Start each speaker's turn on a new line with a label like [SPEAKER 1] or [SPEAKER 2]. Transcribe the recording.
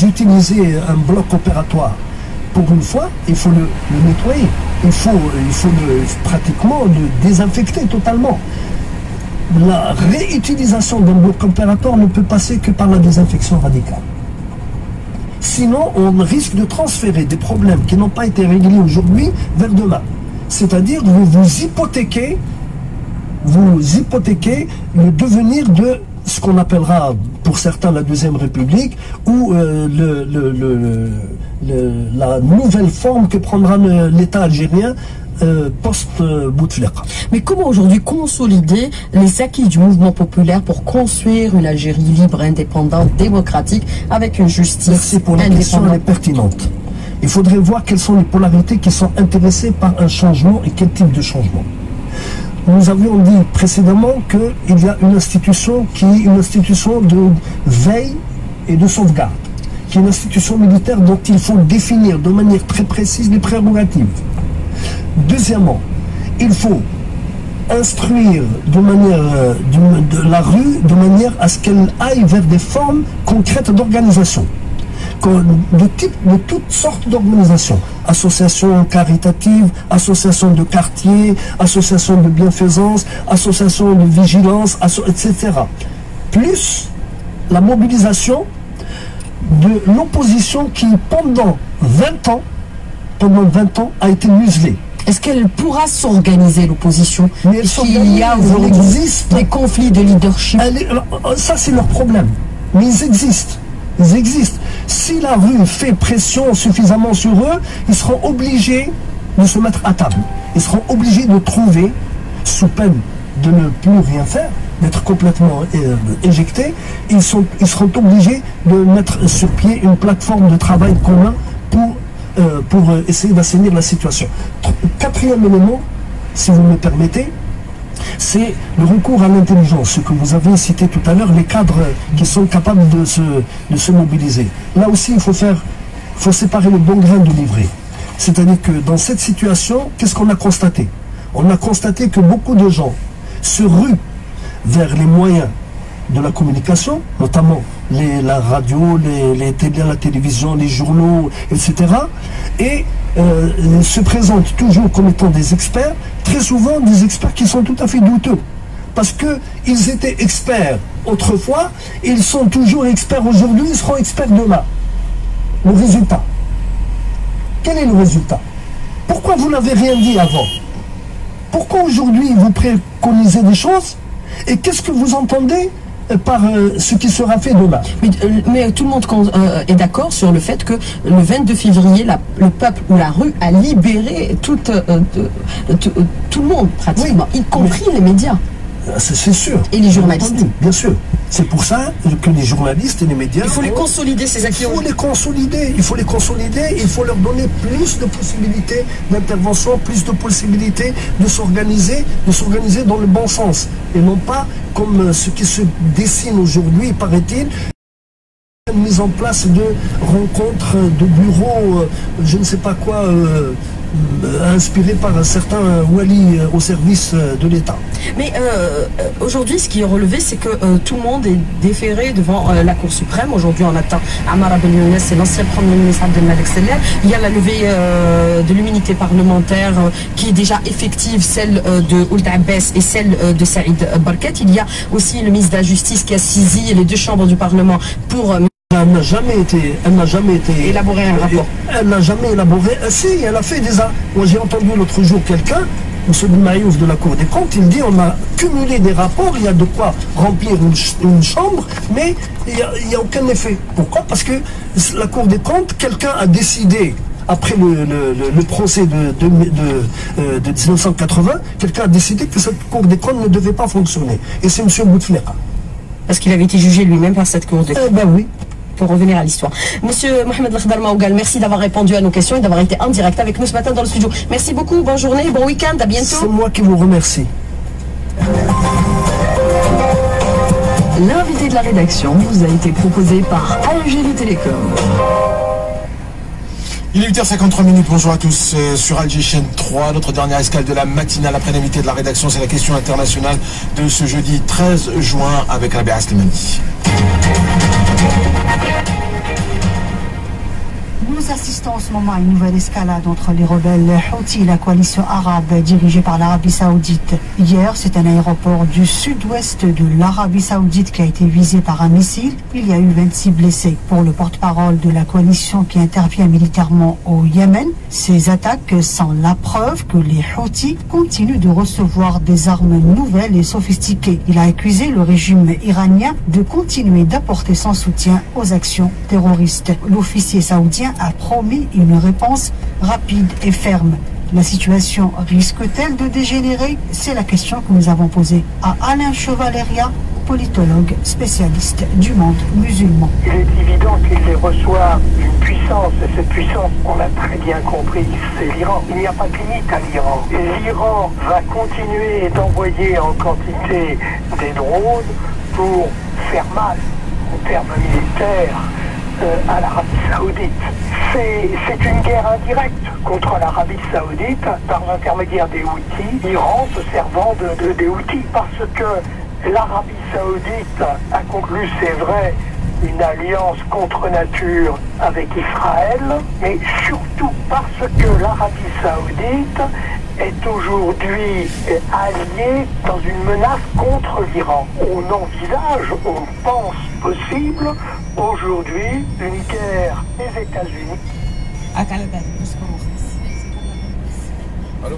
[SPEAKER 1] vous utilisez un bloc opératoire pour une fois, il faut le nettoyer. Il faut pratiquement le désinfecter totalement. La réutilisation d'un bloc opératoire ne peut passer que par la désinfection radicale. Sinon, on risque de transférer des problèmes qui n'ont pas été réglés aujourd'hui vers demain. C'est-à-dire, vous hypothéquez le devenir de ce qu'on appellera pour certains la Deuxième République ou la nouvelle forme que prendra l'État algérien post-Bouteflika.
[SPEAKER 2] Mais comment aujourd'hui consolider les acquis du mouvement populaire pour construire une Algérie libre, indépendante, démocratique, avec une justice indépendante?
[SPEAKER 1] Merci pour la question, elle est pertinente. Il faudrait voir quelles sont les polarités qui sont intéressées par un changement et quel type de changement. Nous avions dit précédemment qu'il y a une institution qui est une institution de veille et de sauvegarde, qui est une institution militaire dont il faut définir de manière très précise les prérogatives. Deuxièmement, il faut instruire de la rue de manière à ce qu'elle aille vers des formes concrètes d'organisation, de toutes sortes d'organisations, associations caritatives, associations de quartier, associations de bienfaisance, associations de vigilance, etc. Plus la mobilisation de l'opposition qui, pendant 20 ans, a été muselée.
[SPEAKER 2] Est-ce qu'elle pourra s'organiser, l'opposition?
[SPEAKER 1] Mais
[SPEAKER 2] il y a aujourd'hui des conflits de leadership.
[SPEAKER 1] Ça, c'est leur problème. Mais ils existent. Ils existent. Si la rue fait pression suffisamment sur eux, ils seront obligés de se mettre à table. Ils seront obligés de trouver, sous peine de ne plus rien faire, d'être complètement éjectés, ils seront obligés de mettre sur pied une plateforme de travail commun pour essayer d'assainir la situation. Quatrième élément, si vous me permettez, c'est le recours à l'intelligence, ce que vous avez cité tout à l'heure, les cadres qui sont capables de se mobiliser. Là aussi, il faut séparer le bon grain de l'ivraie. C'est-à-dire que dans cette situation, qu'est-ce qu'on a constaté? On a constaté que beaucoup de gens se ruent vers les moyens de la communication, notamment la radio, la télévision, les journaux, etc. Et se présentent toujours comme étant des experts, très souvent des experts qui sont tout à fait douteux. Parce qu'ils étaient experts autrefois, ils sont toujours experts aujourd'hui, ils seront experts demain. Le résultat. Quel est le résultat? Pourquoi vous n'avez rien dit avant? Pourquoi aujourd'hui vous préconisez des choses? Et qu'est-ce que vous entendez par ce qui sera fait demain?
[SPEAKER 2] Mais tout le monde est d'accord sur le fait que le 22 février, le peuple ou la rue a libéré tout le monde, pratiquement, oui, y compris les médias.
[SPEAKER 1] C'est sûr.
[SPEAKER 2] Et les journalistes.
[SPEAKER 1] Entendu, bien sûr. C'est pour ça que les journalistes et les médias...
[SPEAKER 2] Il faut les consolider, ces actions.
[SPEAKER 1] Il faut les consolider, il faut leur donner plus de possibilités d'intervention, plus de possibilités de s'organiser dans le bon sens. Et non pas comme ce qui se dessine aujourd'hui, paraît-il, une mise en place de rencontres, de bureaux, je ne sais pas quoi, inspiré par un certain Wali au service de l'État.
[SPEAKER 2] Mais aujourd'hui, ce qui est relevé, c'est que tout le monde est déféré devant la Cour suprême. Aujourd'hui, on attend Amara Ben Younes, c'est l'ancien Premier ministre Abdelmalek Seller. Il y a la levée de l'immunité parlementaire qui est déjà effective, celle de Ould Abbas et celle de Saïd Barket. Il y a aussi le ministre de la Justice qui a saisi les deux chambres du Parlement pour...
[SPEAKER 1] Elle n'a jamais été
[SPEAKER 2] élaboré un rapport.
[SPEAKER 1] Elle n'a jamais élaboré. Si, elle a fait des... Moi, j'ai entendu l'autre jour quelqu'un, M. Maïouf de la Cour des comptes, il dit on a cumulé des rapports, il y a de quoi remplir une chambre, mais il n'y a aucun effet. Pourquoi? Parce que la Cour des comptes, quelqu'un a décidé, après le procès de 1980, quelqu'un a décidé que cette Cour des comptes ne devait pas fonctionner. Et c'est M. Bouteflika.
[SPEAKER 2] Parce qu'il avait été jugé lui-même par cette Cour des comptes.
[SPEAKER 1] Ben oui.
[SPEAKER 2] Pour revenir à l'histoire. Monsieur Mohamed Lakhdar Maougal, merci d'avoir répondu à nos questions et d'avoir été en direct avec nous ce matin dans le studio. Merci beaucoup, bonne journée, bon week-end, à bientôt.
[SPEAKER 1] C'est moi qui vous remercie.
[SPEAKER 3] L'invité de la rédaction vous a été proposé par Algérie Télécom.
[SPEAKER 4] Il est 8h53, bonjour à tous sur Alger Chaîne 3, notre dernière escale de la matinale après l'invité de la rédaction, c'est la question internationale de ce jeudi 13 juin avec Rabia Slimani.
[SPEAKER 5] assistons en ce moment à une nouvelle escalade entre les rebelles Houthis et la coalition arabe dirigée par l'Arabie Saoudite. Hier, c'est un aéroport du sud-ouest de l'Arabie Saoudite qui a été visé par un missile. Il y a eu 26 blessés. Pour le porte-parole de la coalition qui intervient militairement au Yémen, ces attaques sont la preuve que les Houthis continuent de recevoir des armes nouvelles et sophistiquées. Il a accusé le régime iranien de continuer d'apporter son soutien aux actions terroristes. L'officier saoudien a promis une réponse rapide et ferme. La situation risque-t-elle de dégénérer? C'est la question que nous avons posée à Alain Chevaleria, politologue spécialiste du monde musulman.
[SPEAKER 6] Il est évident qu'il reçoit une puissance, et cette puissance, on l'a très bien compris, c'est l'Iran. Il n'y a pas de limite à l'Iran. Et l'Iran va continuer d'envoyer en quantité des drones pour faire mal, en termes militaires, à l'Arabie Saoudite. C'est une guerre indirecte contre l'Arabie Saoudite par l'intermédiaire des Houthis, l'Iran se servant des Houthis, parce que l'Arabie Saoudite a conclu, c'est vrai, une alliance contre nature avec Israël, mais surtout parce que l'Arabie Saoudite est aujourd'hui alliée dans une menace contre l'Iran. On envisage, on pense possible aujourd'hui une guerre des États-Unis.
[SPEAKER 4] Allô ?